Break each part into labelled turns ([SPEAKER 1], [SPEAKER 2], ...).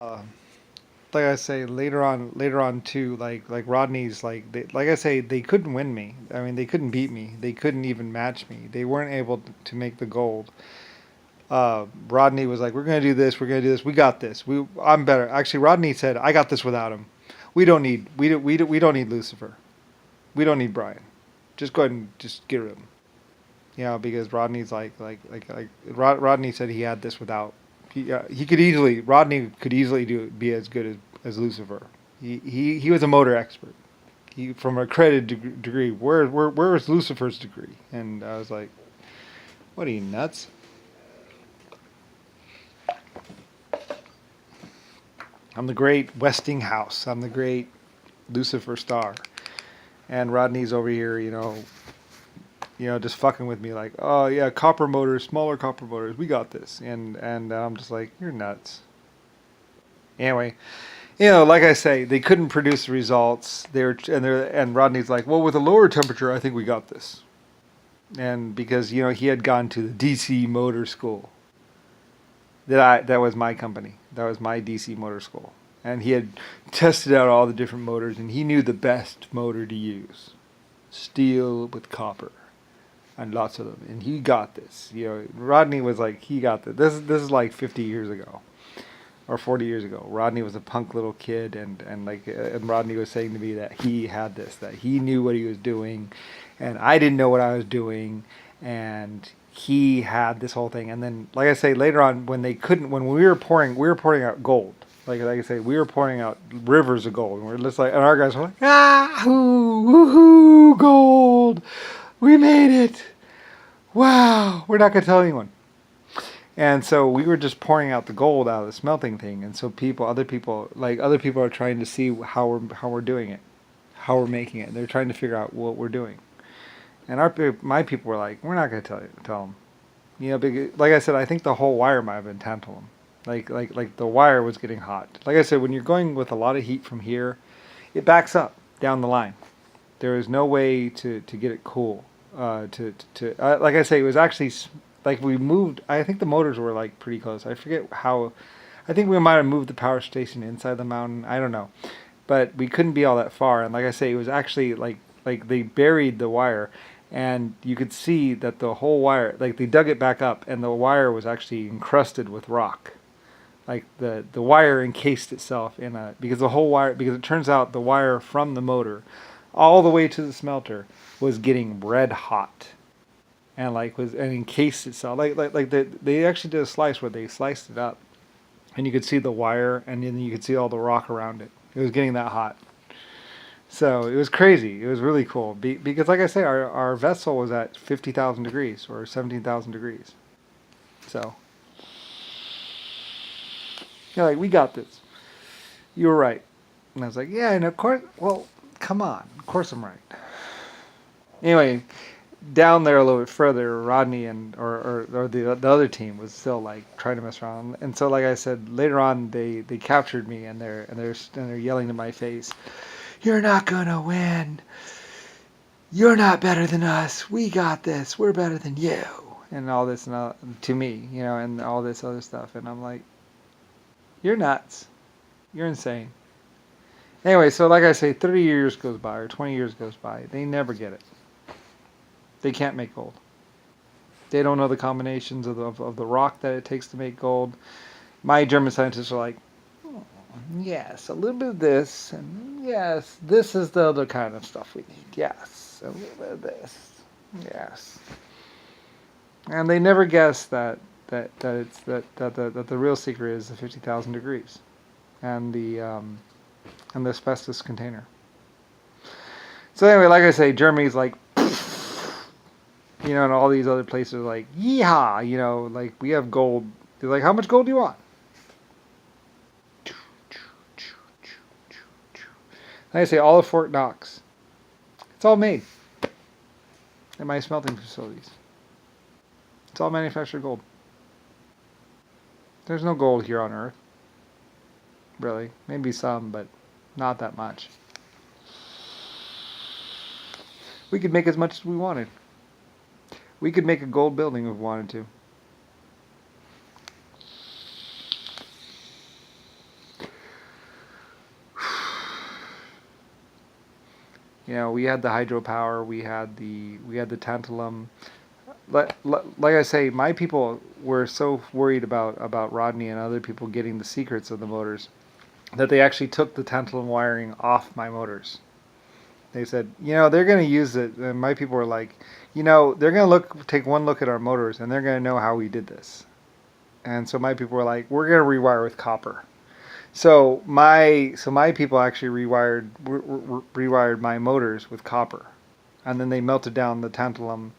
[SPEAKER 1] Uh, like I say later on too, like Rodney's like I say, they couldn't win me. I mean, they couldn't beat me. They couldn't even match me. They weren't able to make the gold. Rodney was like, "We're gonna do this. We're gonna do this. We got this. I'm better." Actually, Rodney said, "I got this without him. We don't need Lucifer. We don't need Brian. Just go ahead and just get rid of him." Because Rodney's Rodney said he had this without. He could easily Rodney could easily be as good as Lucifer. He was a motor expert. He from a accredited degree. Where is Lucifer's degree? And I was like, what are you nuts? I'm the great Westinghouse. I'm the great Lucifer Star. And Rodney's over here, just fucking with me like, oh yeah, copper motors, smaller copper motors, we got this. And I'm just like, you're nuts. Anyway, like I say, they couldn't produce the results. And Rodney's like, well, with a lower temperature, I think we got this. And because he had gone to the DC Motor School. That was my company. That was my DC Motor School. And he had tested out all the different motors, and he knew the best motor to use. Steel with copper, and lots of them. And he got this. Rodney was like, he got this. This is like 50 years ago, or 40 years ago. Rodney was a punk little kid, and Rodney was saying to me that he had this, that he knew what he was doing, and I didn't know what I was doing, and he had this whole thing. And then, like I say, later on, when we were pouring out gold. Like I say, we were pouring out rivers of gold, and we're just like, and our guys were like, woohoo, gold, we made it, wow. We're not gonna tell anyone. And so we were just pouring out the gold out of the smelting thing, and so other people are trying to see how we're doing it, how we're making it. They're trying to figure out what we're doing. And my people were like, we're not going to tell them. Because, like I said, I think the whole wire might have been tantalum. Like the wire was getting hot. Like I said, when you're going with a lot of heat from here, it backs up down the line. There is no way to get it cool. Like I say, it was actually like we moved. I think the motors were like pretty close. I forget how. I think we might have moved the power station inside the mountain. I don't know, but we couldn't be all that far. And like I say, it was actually like they buried the wire, and you could see that the whole wire, like they dug it back up, and the wire was actually encrusted with rock. Like the wire encased itself in because the whole wire, because it turns out the wire from the motor all the way to the smelter was getting red hot, and encased itself they actually did a slice where they sliced it up, and you could see the wire, and then you could see all the rock around it. It was getting that hot. So it was crazy. It was really cool because, like I say, our vessel was at 50,000 degrees or 17,000 degrees. So, like, we got this. You were right. And I was like, yeah, and of course, well, come on. Of course I'm right. Anyway, down there a little bit further, Rodney or the other team was still like trying to mess around. And so, like I said, later on they captured me, and they're yelling in my face, "You're not gonna win. You're not better than us. We got this. We're better than you." And all this and all, to me, and all this other stuff. And I'm like, you're nuts. You're insane. Anyway, so like I say, 30 years goes by or 20 years goes by. They never get it. They can't make gold. They don't know the combinations of the rock that it takes to make gold. My German scientists are like, "Oh, yes, a little bit of this, and yes, this is the other kind of stuff we need. Yes, a little bit of this. Yes." And they never guess that the real secret is the 50,000 degrees and the asbestos container. So anyway, like I say, Germany's like, and all these other places are like, yeehaw, like we have gold. They're like, how much gold do you want? Like I say, all of Fort Knox, it's all made at my smelting facilities. It's all manufactured gold. There's no gold here on Earth. Really. Maybe some, but not that much. We could make as much as we wanted. We could make a gold building if we wanted to. We had the hydropower, we had the tantalum. Like I say, my people were so worried about Rodney and other people getting the secrets of the motors that they actually took the tantalum wiring off my motors. They said, they're going to use it, and my people were like, they're going to take one look at our motors, and they're going to know how we did this. And so my people were like, we're going to rewire with copper. So my people actually rewired my motors with copper, and then they melted down the tantalum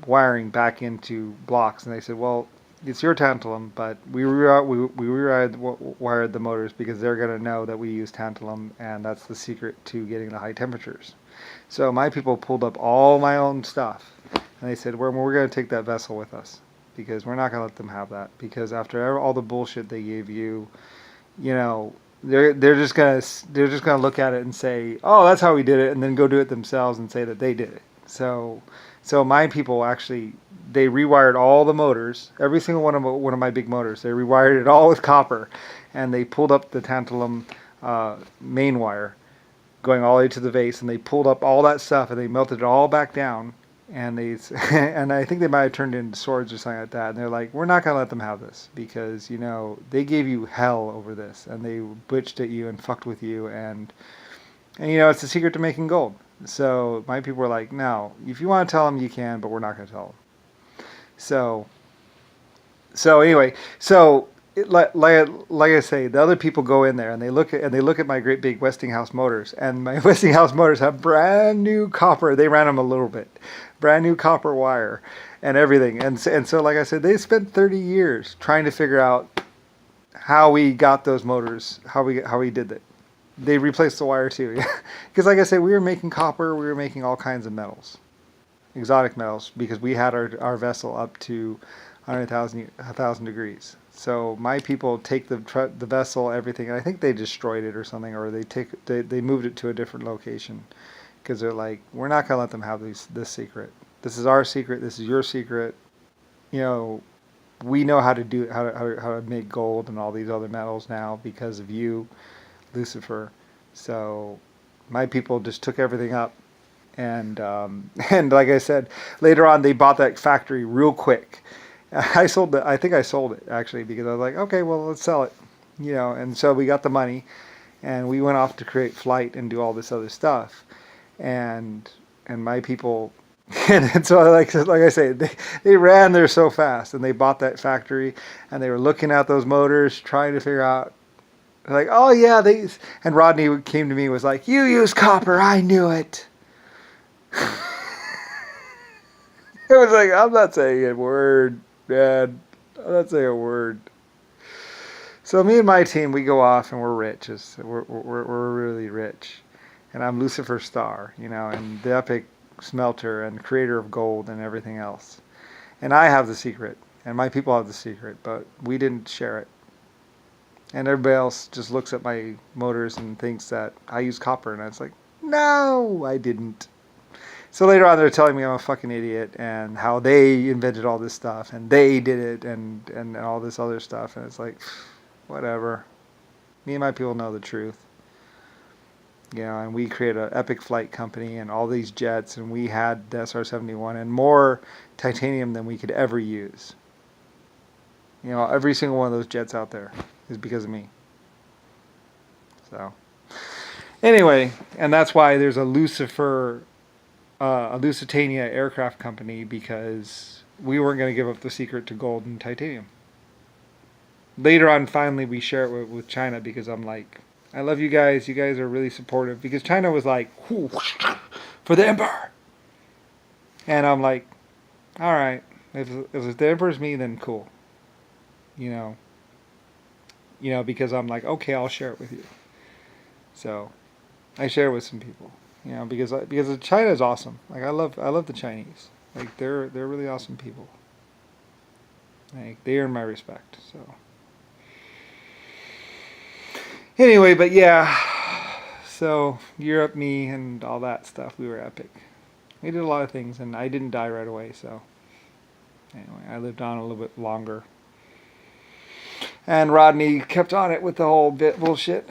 [SPEAKER 1] wiring back into blocks, and they said, well, it's your tantalum, but we wired the motors because they're going to know that we use tantalum, and that's the secret to getting the high temperatures. So my people pulled up all my own stuff, and they said, we're going to take that vessel with us because we're not going to let them have that, because after all the bullshit they gave you, they're just gonna look at it and say, oh, that's how we did it, and then go do it themselves and say that they did it. So my people actually, they rewired all the motors, every single one of my big motors. They rewired it all with copper, and they pulled up the tantalum main wire, going all the way to the vase, and they pulled up all that stuff and they melted it all back down. And and I think they might have turned it into swords or something like that. And they're like, we're not going to let them have this because, they gave you hell over this, and they bitched at you and fucked with you. And it's the secret to making gold. So my people were like, no, if you want to tell them, you can, but we're not going to tell them. So anyway, like I say, the other people go in there and they look at my great big Westinghouse motors, and my Westinghouse motors have brand new copper. They ran them a little bit, brand new copper wire, and everything. And so, like I said, they spent 30 years trying to figure out how we got those motors, how we did it. They replaced the wire too, because like I said, we were making copper, we were making all kinds of metals, exotic metals, because we had our vessel up to 1,000 degrees. So my people take the vessel, everything, and I think they destroyed it or something, or they moved it to a different location, because they're like, we're not going to let them have this secret. This is our secret. This is your secret. We know how to how to make gold and all these other metals now because of you, Lucifer. So my people just took everything up, and like I said, later on they bought that factory real quick. I think I sold it actually, because I was like, okay, well, let's sell it, and so we got the money, and we went off to create flight and do all this other stuff, and my people, and so like I say, they ran there so fast, and they bought that factory, and they were looking at those motors, trying to figure out, like, oh yeah, and Rodney came to me and was like, you use copper, I knew it. It was like, I'm not saying a word, man. I'm not saying a word. So me and my team, we go off and we're rich. We're really rich. And I'm Lucifer Star, and the epic smelter and creator of gold and everything else. And I have the secret, and my people have the secret, but we didn't share it. And everybody else just looks at my motors and thinks that I use copper, and it's like, no, I didn't. So later on, they're telling me I'm a fucking idiot, and how they invented all this stuff, and they did it, and all this other stuff, and it's like, whatever. Me and my people know the truth. And we created an epic flight company and all these jets, and we had the SR-71 and more titanium than we could ever use. Every single one of those jets out there is because of me. So, anyway, and that's why there's a Lusitania aircraft company, because we weren't going to give up the secret to gold and titanium. Later on, finally, we share it with China, because I'm like, I love you guys. You guys are really supportive, because China was like, for the emperor. And I'm like, all right, if the emperor's me, then cool. Because I'm like, okay, I'll share it with you. So I share it with some people. Because China is awesome. Like I love the Chinese. Like they're really awesome people. Like they earn my respect. So anyway, but yeah. So Europe, me, and all that stuff. We were epic. We did a lot of things, and I didn't die right away. So anyway, I lived on a little bit longer. And Rodney kept on it with the whole bullshit.